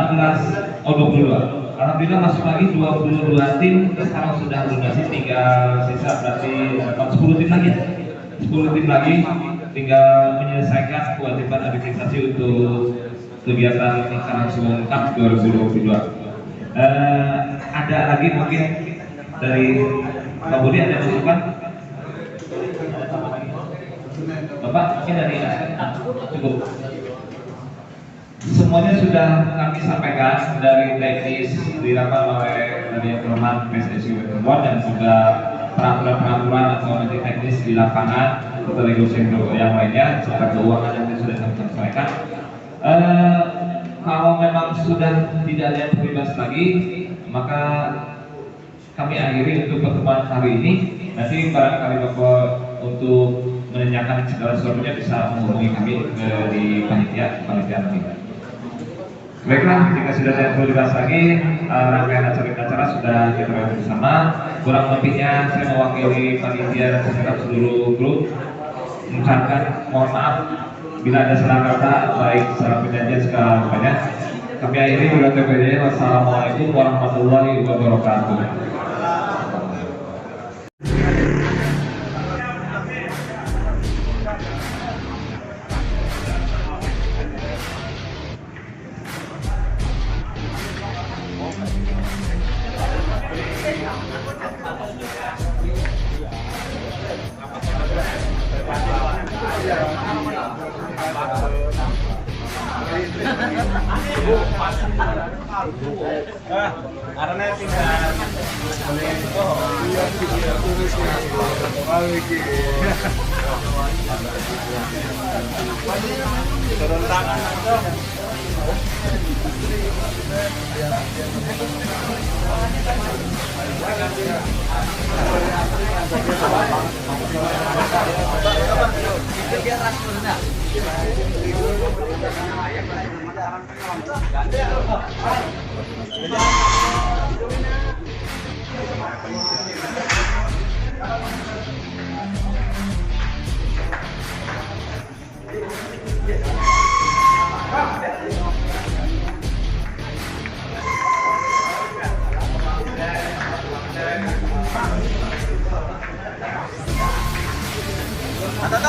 Alhamdulillah masuk lagi 22 tim, sekarang sudah donasi, tinggal sisa berarti 10 tim lagi, 10 tim lagi, tinggal menyelesaikan kewajiban administrasi untuk kegiatan International Cup 2022. Ada lagi mungkin dari Pak Budi ada masukan? Bapak mungkin dari cukup. Semuanya sudah kami sampaikan dari teknis dirapat oleh dari Perumahan PSSI Weterbor dan juga peraturan-peraturan atau nanti teknis di lapangan atau regulasi yang lainnya serta keuangan yang sudah kami sampaikan. Kalau memang sudah tidak ada yang terlibat lagi, maka kami akhiri untuk pertemuan hari ini. Nanti barangkali Bapak untuk menanyakan segala sesuatunya bisa menghubungi kami di panitia nanti. Baiklah, jika sudah tidak perlu dibahas lagi, rangkaian acara sudah kita lakukan bersama. Kurang lebihnya saya mewakili panitia dan segenap seluruh grup mengucapkan mohon maaf bila ada salah kata baik secara perjanjian segala banyak. Kami akhiri dengan TPD. Wassalamualaikum warahmatullahi wabarakatuh. Karena tinggal turun tangan aja. Atau